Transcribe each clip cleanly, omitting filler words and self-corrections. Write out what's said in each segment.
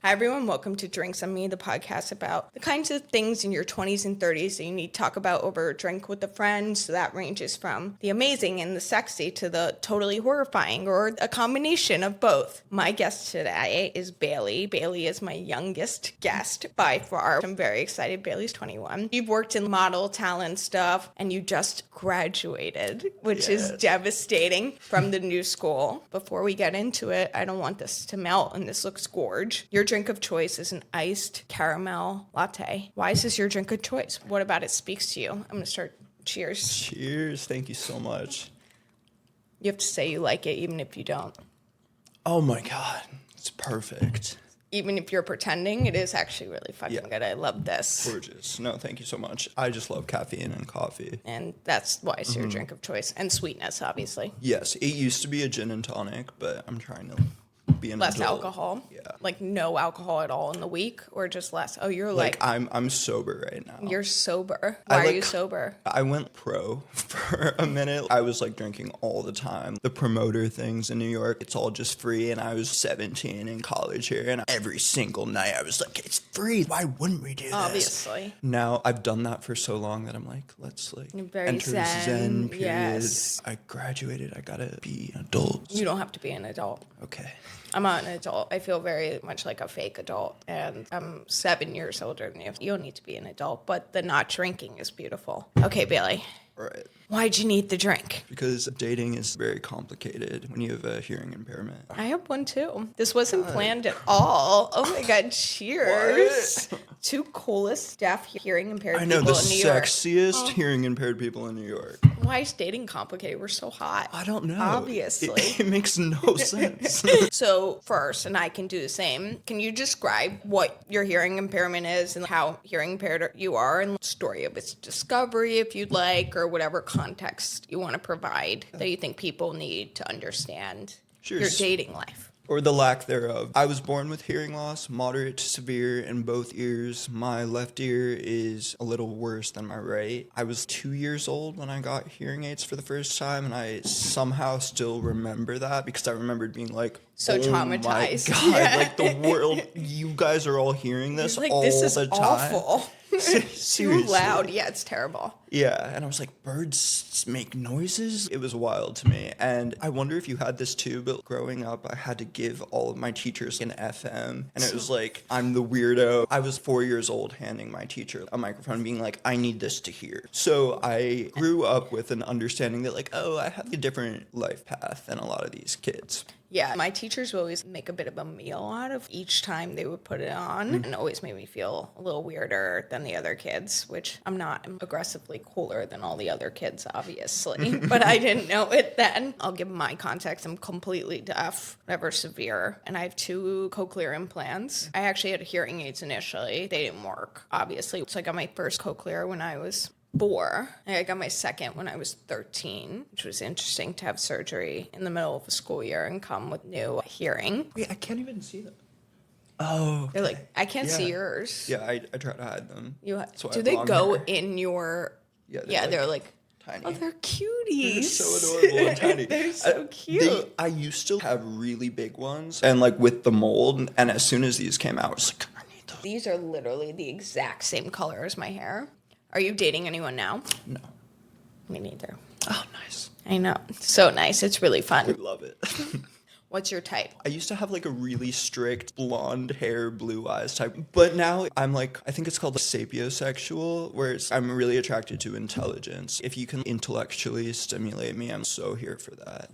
Hi, everyone. Welcome to Drinks on Me, the podcast about the kinds of things in your 20s and 30s that you need to talk about over a drink with a friend. So that ranges from the amazing and the sexy to the totally horrifying, or a combination of both. My guest today is Bailey. Bailey is my youngest guest by far. I'm very excited. Bailey's 21. You've worked in model talent stuff, and you just graduated, which is devastating, from the new school. Before we get into it, I don't want this to melt, and this looks gorge. Your drink of choice is an iced caramel latte. Why is this your drink of choice? What about it speaks to you? I'm going to start. Cheers. Cheers. Thank you so much. You have to say you like it even if you don't. Oh my God. It's perfect. Even if you're pretending, it is actually really fucking good. I love this. Gorgeous. No, thank you so much. I just love caffeine and coffee. And that's why it's your drink of choice. And sweetness, obviously. Yes, it used to be a gin and tonic, but I'm trying to be an less adult. alcohol. Yeah. Like no alcohol at all in the week, or just less? Oh, you're like I'm sober right now. You're sober. Why are you sober? I went pro for a minute. I was like drinking all the time. The promoter things in New York, it's all just free. And I was 17 in college here, and every single night I was like, it's free. Why wouldn't we do this? Obviously. Now I've done that for so long that I'm like, let's like enter zen period. Yes. I graduated. I gotta be an adult. You don't have to be an adult. Okay. I'm not an adult. I feel very much like a fake adult, and I'm 7 years older than you. You don't need to be an adult, but the not drinking is beautiful. Okay, Bailey. Right. Why'd you need the drink? Because dating is very complicated when you have a hearing impairment. I have one too. This wasn't planned at all. Oh my God, cheers. Two coolest deaf hearing impaired people in New York. I know, the sexiest hearing impaired people in New York. Why is dating complicated? We're so hot. I don't know. Obviously. It makes no sense. So first, and I can do the same, can you describe what your hearing impairment is and how hearing impaired you are, and the story of its discovery if you'd like, or whatever context you want to provide that you think people need to understand your dating life? Or the lack thereof. I was born with hearing loss, moderate to severe in both ears. My left ear is a little worse than my right. I was 2 years old when I got hearing aids for the first time, and I somehow still remember that because I remembered being like, so traumatized. My God, like the world, you guys are all hearing this like, all this is the time. Awful. Too loud. Yeah, it's terrible. Yeah, and I was like, birds make noises? It was wild to me. And I wonder if you had this too, but growing up, I had to give all of my teachers an FM. And it was like, I'm the weirdo. I was 4 years old handing my teacher a microphone being like, I need this to hear. So I grew up with an understanding that like, oh, I have a different life path than a lot of these kids. Yeah, my teachers would always make a bit of a meal out of each time they would put it on, and always made me feel a little weirder than the other kids, which I'm not. I'm aggressively cooler than all the other kids, obviously, but I didn't know it then. I'll give my context. I'm completely deaf, never severe, and I have 2 cochlear implants. I actually had hearing aids initially. They didn't work, obviously. So I got my first cochlear when I was 4. I got my second when I was 13, which was interesting to have surgery in the middle of a school year and come with new hearing. Wait, I can't even see them. Oh, okay. They're like, I can't see yours. Yeah, I try to hide them. Do they go in your... Yeah, they're like tiny. Oh, they're cuties. They're so adorable and tiny. They're so cute. I used to have really big ones, and like with the mold, and as soon as these came out, I was like, I need those. These are literally the exact same color as my hair. Are you dating anyone now? No. Me neither. Oh, nice. I know. So nice. It's really fun. I love it. What's your type? I used to have like a really strict blonde hair, blue eyes type, but now I'm like, I think it's called sapiosexual, where I'm really attracted to intelligence. If you can intellectually stimulate me, I'm so here for that.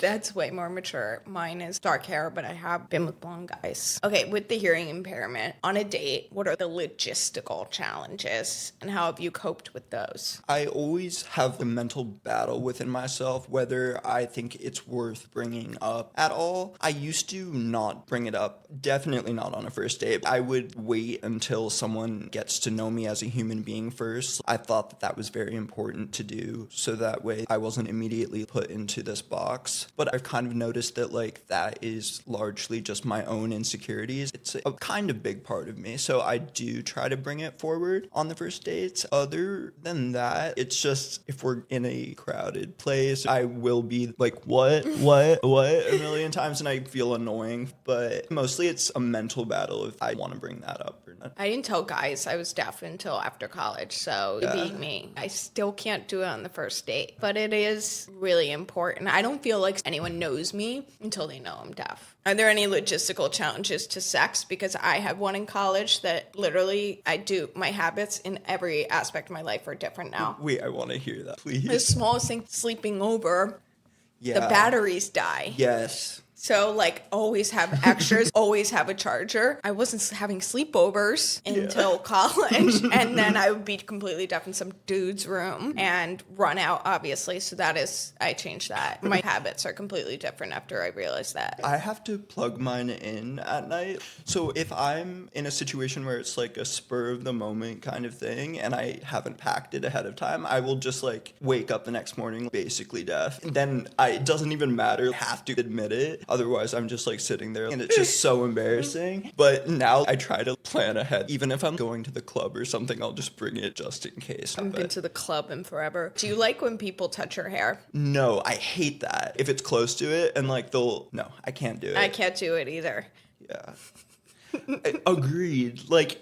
That's way more mature. Mine is dark hair, but I have been with blonde guys. Okay, with the hearing impairment, on a date, what are the logistical challenges and how have you coped with those? I always have a mental battle within myself whether I think it's worth bringing up at all. I used to not bring it up, definitely not on a first date. I would wait until someone gets to know me as a human being first. I thought that that was very important to do, so that way I wasn't immediately put into this box. But I've kind of noticed that like that is largely just my own insecurities. It's a kind of big part of me, so I do try to bring it forward on the first dates. Other than that, it's just if we're in a crowded place, I will be like, what, a million million times and I feel annoying, but mostly it's a mental battle if I want to bring that up or not. I didn't tell guys I was deaf until after college, so it beat me. I still can't do it on the first date, but it is really important. I don't feel like anyone knows me until they know I'm deaf. Are there any logistical challenges to sex? Because I had one in college that literally my habits in every aspect of my life are different now. Wait, I want to hear that, please. The smallest thing, sleeping over, Yeah. the batteries die. Yes. So, like, always have extras, always have a charger. I wasn't having sleepovers until college, and then I would be completely deaf in some dude's room and run out, obviously. So I changed that. My habits are completely different after I realized that. I have to plug mine in at night. So if I'm in a situation where it's like a spur of the moment kind of thing and I haven't packed it ahead of time, I will just like wake up the next morning basically deaf. And then it doesn't even matter. I have to admit it. Otherwise, I'm just like sitting there and it's just so embarrassing. But now I try to plan ahead. Even if I'm going to the club or something, I'll just bring it just in case. I haven't been to the club in forever. Do you like when people touch your hair? No, I hate that. If it's close to it and like no, I can't do it. I can't do it either. Yeah. Agreed. Like...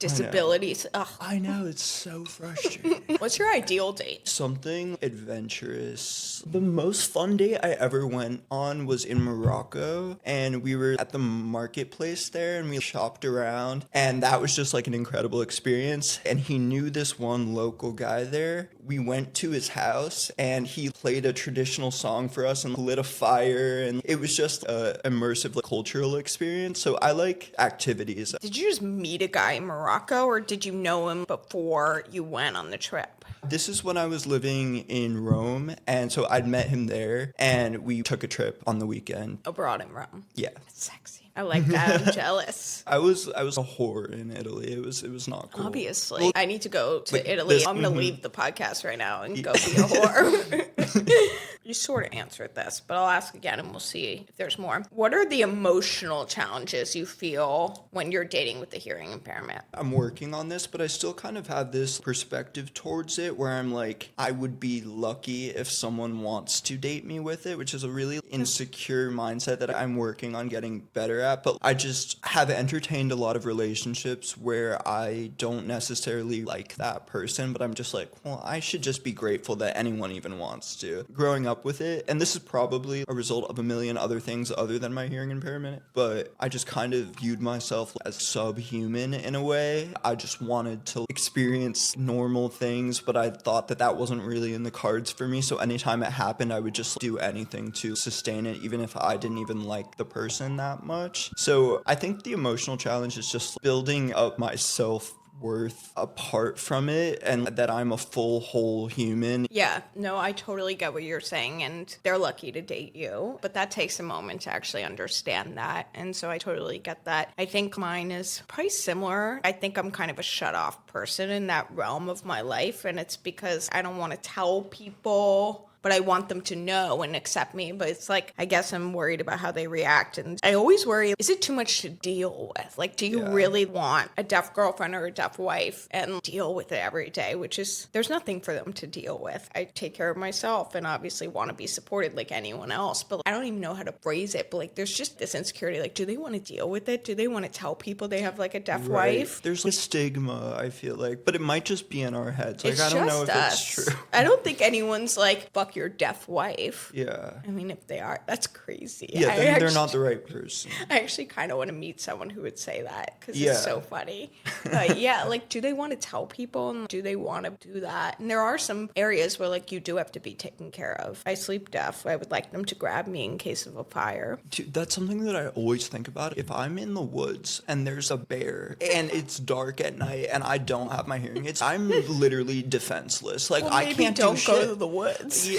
Disabilities. Ugh. I know, it's so frustrating. What's your ideal date? Something adventurous. The most fun date I ever went on was in Morocco, and we were at the marketplace there, and we shopped around, and that was just like an incredible experience. And he knew this one local guy there. We went to his house, and he played a traditional song for us and lit a fire, and it was just an immersive cultural experience. So I like activities. Did you just meet a guy in Morocco, or did you know him before you went on the trip? This is when I was living in Rome, and so I'd met him there, and we took a trip on the weekend. Abroad in Rome. Yeah. That's sexy. I like that. I'm jealous. I was a whore in Italy. It was not cool. Obviously. Well, I need to go to like Italy. this- I'm going to leave the podcast right now and go be a whore. You sort of answered this, but I'll ask again and we'll see if there's more. What are the emotional challenges you feel when you're dating with a hearing impairment? I'm working on this, but I still kind of have this perspective towards it where I'm like, I would be lucky if someone wants to date me with it, which is a really insecure mindset that I'm working on getting better at. But I just have entertained a lot of relationships where I don't necessarily like that person, but I'm just like, well, I should just be grateful that anyone even wants to. Growing up with it, and this is probably a result of a million other things other than my hearing impairment, but I just kind of viewed myself as subhuman in a way. I just wanted to experience normal things, but I thought that that wasn't really in the cards for me, so anytime it happened, I would just do anything to sustain it, even if I didn't even like the person that much. So I think the emotional challenge is just building up my self-worth apart from it, and that I'm a full, whole human. Yeah, no, I totally get what you're saying, and they're lucky to date you, but that takes a moment to actually understand that, and so I totally get that. I think mine is probably similar. I think I'm kind of a shut-off person in that realm of my life, and it's because I don't want to tell people, but I want them to know and accept me. But it's like, I guess I'm worried about how they react. And I always worry, is it too much to deal with? Like, do you really want a deaf girlfriend or a deaf wife and deal with it every day? Which is, there's nothing for them to deal with. I take care of myself and obviously want to be supported like anyone else. But I don't even know how to phrase it. But like, there's just this insecurity. Like, do they want to deal with it? Do they want to tell people they have like a deaf wife? There's a stigma, I feel like. But it might just be in our heads. Like, I don't know if it's true. I don't think anyone's like, fuck your deaf wife. Yeah. I mean, if they are, that's crazy. Yeah, then they're not the right person. I actually kind of want to meet someone who would say that because it's so funny. But yeah, like, do they want to tell people and do they want to do that? And there are some areas where like you do have to be taken care of. I sleep deaf. I would like them to grab me in case of a fire. Dude, that's something that I always think about. If I'm in the woods and there's a bear and it's dark at night and I don't have my hearing aids, I'm literally defenseless. Like, Well, I can't don't do go shit. to the woods. Yeah,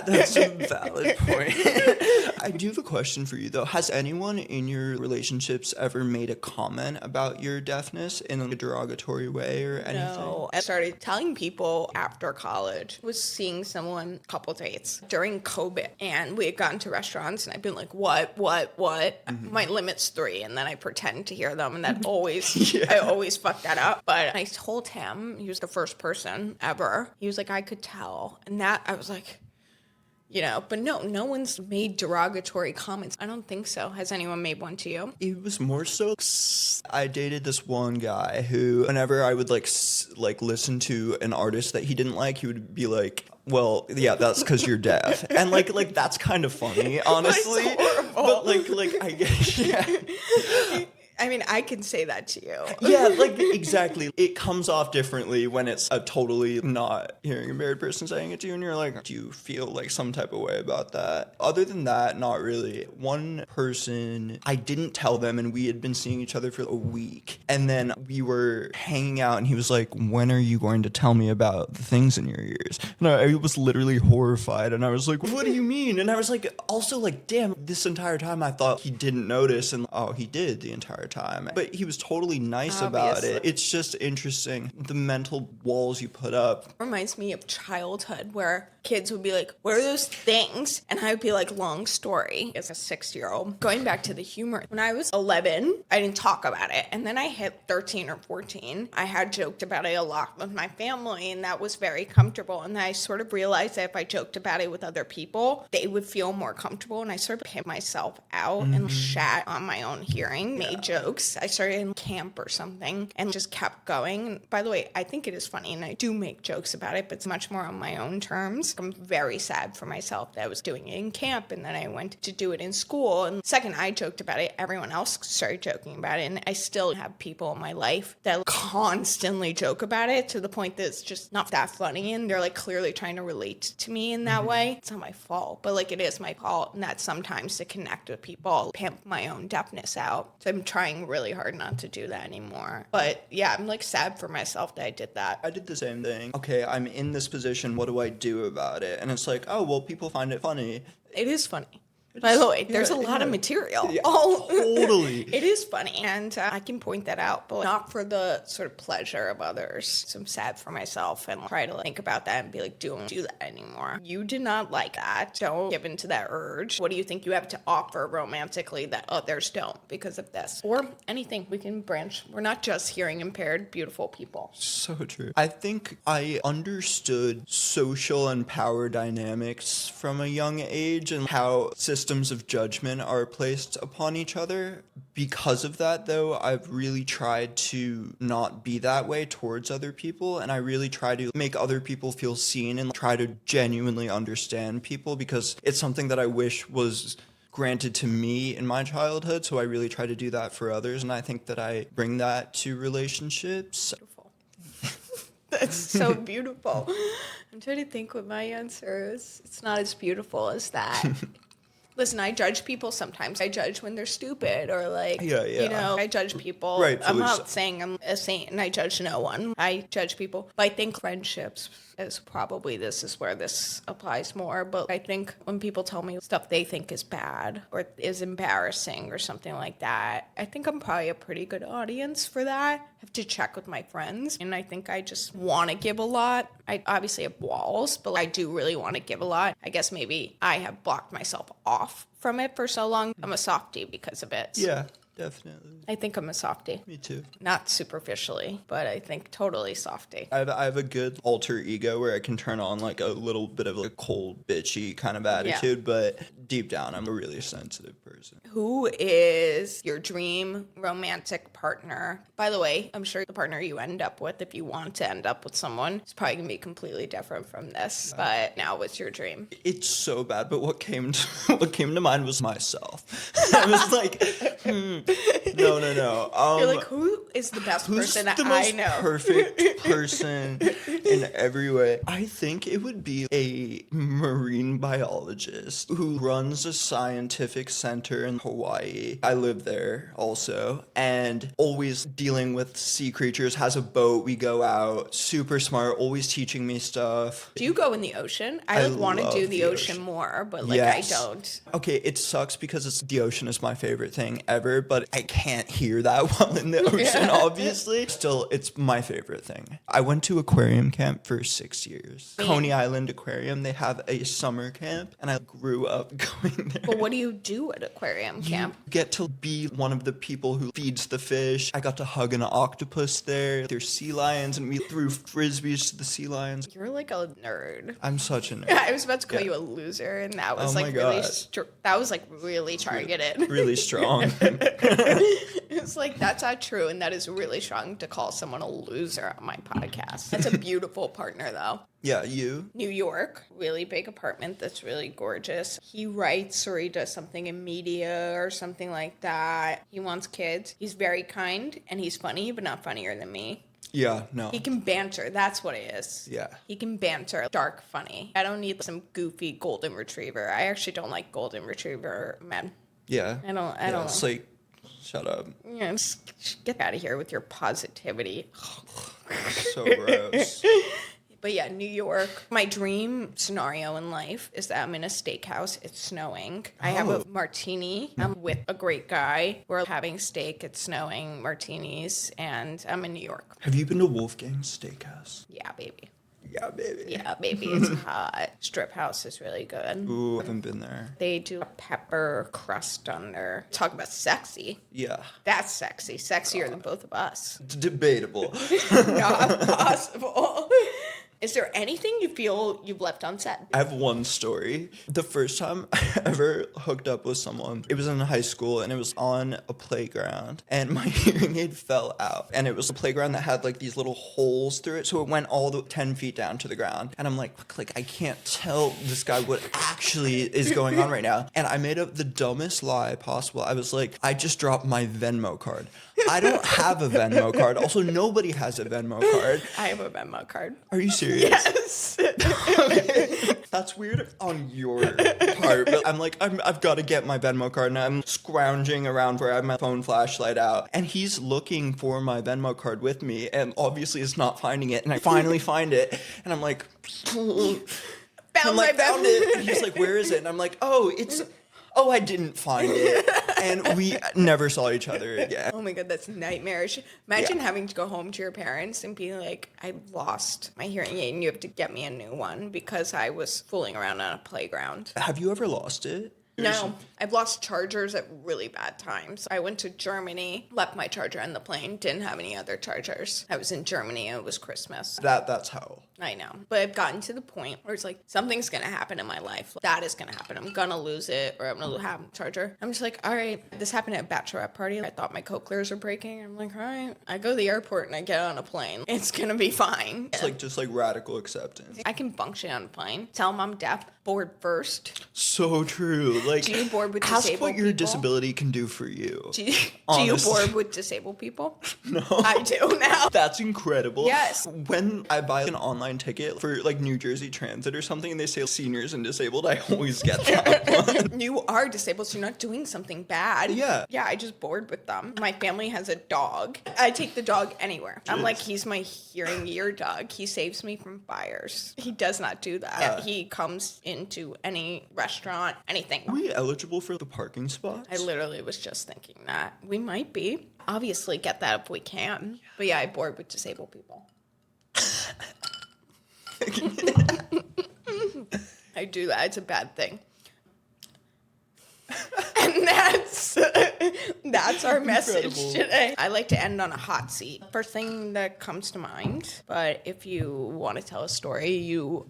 that's a valid point. I do have a question for you, though. Has anyone in your relationships ever made a comment about your deafness in a derogatory way or anything? No, I started telling people after college. Was seeing someone, couple dates during COVID, and we had gotten to restaurants, and I'd been like, what? Mm-hmm. My limit's 3, and then I pretend to hear them, and that always, I always fuck that up. But I told him, he was the first person ever. He was like, I could tell, and that I was like, you know, but no one's made derogatory comments. I don't think so. Has anyone made one to you? It was more so I dated this one guy who, whenever I would like listen to an artist that he didn't like, he would be like, well, yeah, that's because you're deaf. And like that's kind of funny, honestly. But like I guess, yeah. I mean, I can say that to you. Yeah, like exactly. It comes off differently when it's a totally not hearing impaired person saying it to you, and you're like, do you feel like some type of way about that? Other than that, not really. One person, I didn't tell them, and we had been seeing each other for a week, and then we were hanging out, and he was like, when are you going to tell me about the things in your ears? And I was literally horrified, and I was like, what do you mean? And I was like, also like, damn, this entire time I thought he didn't notice, and oh, he did the entire time. But he was totally nice about it. It's just interesting, the mental walls you put up. Reminds me of childhood where kids would be like, what are those things? And I would be like, long story. As a 6-year-old. Going back to the humor, when I was 11, I didn't talk about it. And then I hit 13 or 14. I had joked about it a lot with my family, and that was very comfortable. And I sort of realized that if I joked about it with other people, they would feel more comfortable. And I sort of pimped myself out and shat on my own hearing, made jokes. I started in camp or something and just kept going. And by the way, I think it is funny, and I do make jokes about it, but it's much more on my own terms. I'm very sad for myself that I was doing it in camp, and then I went to do it in school. And the second I joked about it, everyone else started joking about it. And I still have people in my life that constantly joke about it to the point that it's just not that funny. And they're like clearly trying to relate to me in that way. It's not my fault, but like it is my fault. And that sometimes to connect with people, pimp my own deafness out. So I'm trying really hard not to do that anymore. But yeah, I'm like sad for myself that I did that. I did the same thing. Okay, I'm in this position. What do I do about it? And it's like, oh, well, people find it funny. It is funny. By the way, there's a lot of material. Yeah, totally. It is funny, and I can point that out, but not for the sort of pleasure of others. So I'm sad for myself and try to think about that and be like, don't do that anymore. You did not like that. Don't give in to that urge. What do you think you have to offer romantically that others don't because of this? Or anything. We can branch. We're not just hearing impaired, beautiful people. So true. I think I understood social and power dynamics from a young age and how systems of judgment are placed upon each other. Because of that, though, I've really tried to not be that way towards other people, and I really try to make other people feel seen and try to genuinely understand people, because it's something that I wish was granted to me in my childhood, so I really try to do that for others, and I think that I bring that to relationships. Beautiful. That's so beautiful. I'm trying to think what my answer is. It's not as beautiful as that. Listen, I judge people sometimes. I judge when they're stupid or like, you know, I judge people. Right, I'm not saying I'm a saint and I judge no one. I judge people. But I think friendships is probably, this is where this applies more. But I think when people tell me stuff they think is bad or is embarrassing or something like that, I think I'm probably a pretty good audience for that. I have to check with my friends. And I think I just want to give a lot. I obviously have walls, but I do really want to give a lot. I guess maybe I have blocked myself off from it for so long. I'm a softie because of it. Yeah, definitely. I think I'm a softie. Me too. Not superficially, but I think totally softie. I have a good alter ego where I can turn on like a little bit of a cold, bitchy kind of attitude, but deep down, I'm a really sensitive person. Who is your dream romantic partner? By the way, I'm sure the partner you end up with, if you want to end up with someone, is probably going to be completely different from this. But now, what's your dream? It's so bad, but what came to mind was myself. I was like, no. You're like, who is the best person that I know? Perfect person in every way. I think it would be a marine biologist who runs a scientific center in Hawaii. I live there also, and always dealing with sea creatures, has a boat, we go out, super smart, always teaching me stuff. Do you go in the ocean? I want to do the ocean more, but I don't. Okay, it sucks because the ocean is my favorite thing ever, but but I can't hear that well in the ocean, obviously. Still, it's my favorite thing. I went to aquarium camp for 6 years. Coney Island Aquarium, they have a summer camp, and I grew up going there. But what do you do at aquarium camp? You get to be one of the people who feeds the fish. I got to hug an octopus there. There's sea lions, and we threw frisbees to the sea lions. You're like a nerd. I'm such a nerd. I was about to call you a loser, and that was like really really targeted. Really strong. It's like, that's not true, and that is really strong to call someone a loser on my podcast. That's a beautiful partner, though. Yeah, you? New York, really big apartment that's really gorgeous. He writes or he does something in media or something like that. He wants kids. He's very kind, and he's funny, but not funnier than me. Yeah, no. He can banter. That's what it is. Yeah. He can banter. Dark funny. I don't need some goofy golden retriever. I actually don't like golden retriever men. Yeah. I don't. It's like, shut up. Yeah, just get out of here with your positivity. So gross. But yeah, New York. My dream scenario in life is that I'm in a steakhouse. It's snowing. I have a martini. I'm with a great guy. We're having steak. It's snowing. Martinis. And I'm in New York. Have you been to Wolfgang's Steakhouse? Yeah, baby. Yeah, baby. Yeah, baby. It's hot. Strip house is really good. Ooh, I haven't been there. They do a pepper crust on there. Talk about sexy. Yeah. That's sexy. Sexier than both of us. It's debatable. Not possible. Is there anything you feel you've left on set? I have one story. The first time I ever hooked up with someone, it was in high school, and it was on a playground, and my hearing aid fell out. And it was a playground that had like these little holes through it, so it went all the 10 feet down to the ground. And I'm like, I can't tell this guy what actually is going on right now. And I made up the dumbest lie possible. I was like, I just dropped my Venmo card. I don't have a Venmo card. Also, nobody has a Venmo card. I have a Venmo card. Are you serious? Yes. Okay. That's weird on your part, but I'm like, I've got to get my Venmo card, and I'm scrounging around where I have my phone flashlight out, and he's looking for my Venmo card with me, and obviously is not finding it, and I finally find it, and I'm like, found it, and he's like, where is it? And I'm like, I didn't find it. And we never saw each other again. Oh my God, that's nightmarish. Imagine having to go home to your parents and being like, I lost my hearing aid and you have to get me a new one because I was fooling around on a playground. Have you ever lost it? No, I've lost chargers at really bad times. I went to Germany, left my charger on the plane, didn't have any other chargers. I was in Germany and it was Christmas. That's how. I know. But I've gotten to the point where it's like, something's going to happen in my life. That is going to happen. I'm going to lose it or I'm going to have a charger. I'm just like, all right, this happened at a bachelorette party. I thought my cochlears were breaking. I'm like, all right. I go to the airport and I get on a plane. It's going to be fine. It's like just like radical acceptance. I can function on a plane. Tell them I'm deaf. Board first. So true. Like, do you board with ask disabled what your people? Disability can do for you. Do you board with disabled people? No. I do now. That's incredible. Yes. When I buy an online ticket for like New Jersey Transit or something and they say seniors and disabled, I always get that one. You are disabled, so you're not doing something bad. Yeah. Yeah, I just board with them. My family has a dog. I take the dog anywhere. I'm like, he's my hearing ear dog. He saves me from fires. He does not do that. Yeah. He comes into any restaurant, anything. Are we eligible for the parking spots? I literally was just thinking that. We might be. Obviously get that if we can. But yeah, I board with disabled people. I do that. It's a bad thing. And that's our message Incredible. today. I like to end on a hot seat. First thing that comes to mind. But if you want to tell a story, you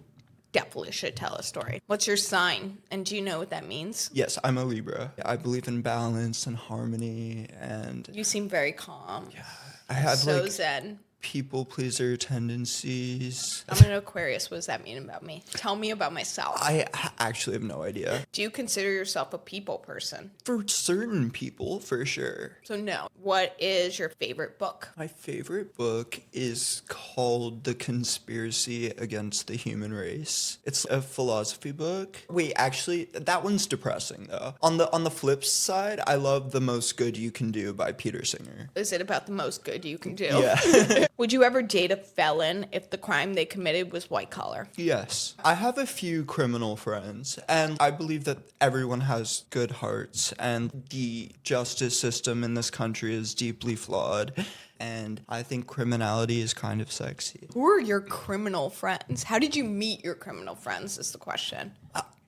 definitely should tell a story. What's your sign? And do you know what that means? Yes, I'm a Libra. I believe in balance and harmony, and You seem very calm. yeah, I have So like zen. people pleaser tendencies. I'm an Aquarius. What does that mean about me? Tell me about myself. I actually have no idea. Do you consider yourself a people person? For certain people, for sure. So no. What is your favorite book? My favorite book is called The Conspiracy Against the Human Race. It's a philosophy book. Wait, actually, that one's depressing though. On the flip side, I love The Most Good You Can Do by Peter Singer. Is it about the most good you can do? Yeah. Would you ever date a felon if the crime they committed was white collar? Yes. I have a few criminal friends, and I believe that everyone has good hearts, and the justice system in this country is deeply flawed. And I think criminality is kind of sexy. Who are your criminal friends? How did you meet your criminal friends is the question.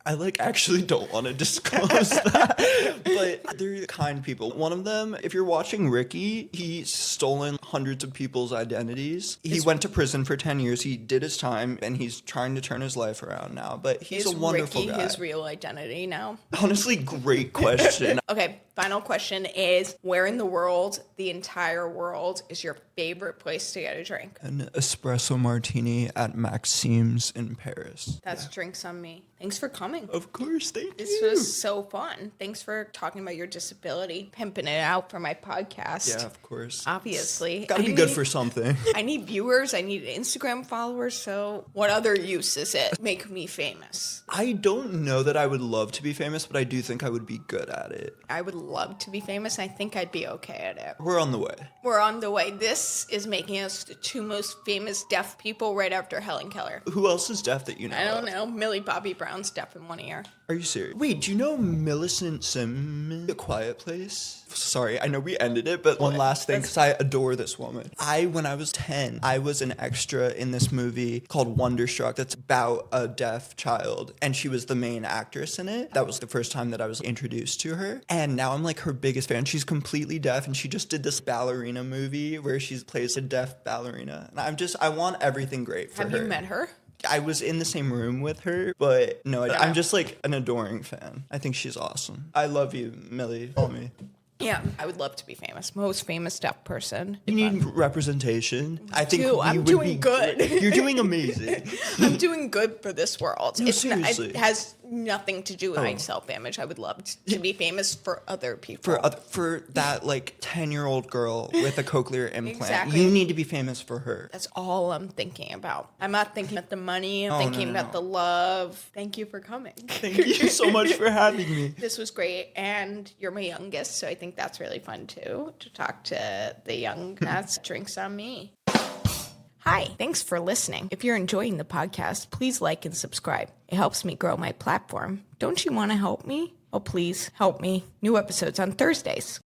I actually don't want to disclose that, but they're kind people. One of them, if you're watching Ricky, he's stolen hundreds of people's identities. He went to prison for 10 years. He did his time, and he's trying to turn his life around now. But he's a wonderful guy. Is Ricky his real identity now? Honestly, great question. Okay, final question is, where in the world, the entire world, is your favorite place to get a drink? An espresso martini at Maxim's in Paris. That's Drinks on Me. Thanks for coming. Of course, thank you. This was so fun. Thanks for talking about your disability, pimping it out for my podcast. Yeah, of course. Obviously. Gotta be good for something. I need viewers. I need Instagram followers. So what other use is it? Make me famous. I don't know that I would love to be famous, but I do think I would be good at it. I would love to be famous. I think I'd be okay at it. We're on the way. We're on the way. This is making us the two most famous deaf people right after Helen Keller. Who else is deaf that you know? I don't know. Millie Bobby Brown's deaf in one ear. Are you serious? Wait, do you know Millicent Simmons? A Quiet Place? Sorry, I know we ended it, but one last thing, because I adore this woman. When I was 10, I was an extra in this movie called Wonderstruck that's about a deaf child, and she was the main actress in it. That was the first time that I was introduced to her, and now I'm like her biggest fan. She's completely deaf, and she just did this ballerina movie where she plays a deaf ballerina, and I want everything great for her. Have you met her? I was in the same room with her, but no, I'm just like an adoring fan. I think she's awesome. I love you, Millie. Call me. Yeah, I would love to be famous. Most famous deaf person. You need representation. I think I'm doing good. You're doing amazing. I'm doing good for this world. No, seriously. It has nothing to do with my self-image. I would love to be famous for other people. For that 10-year-old girl with a cochlear implant. Exactly. You need to be famous for her. That's all I'm thinking about. I'm not thinking about the money. I'm thinking about the love. Thank you for coming. Thank you so much for having me. This was great. And you're my youngest, so I think that's really fun too, to talk to the young. That's Drinks on Me. Hi, thanks for listening. If you're enjoying the podcast, please like and subscribe. It helps me grow my platform. Don't you want to help me? Oh, please help me. New episodes on Thursdays.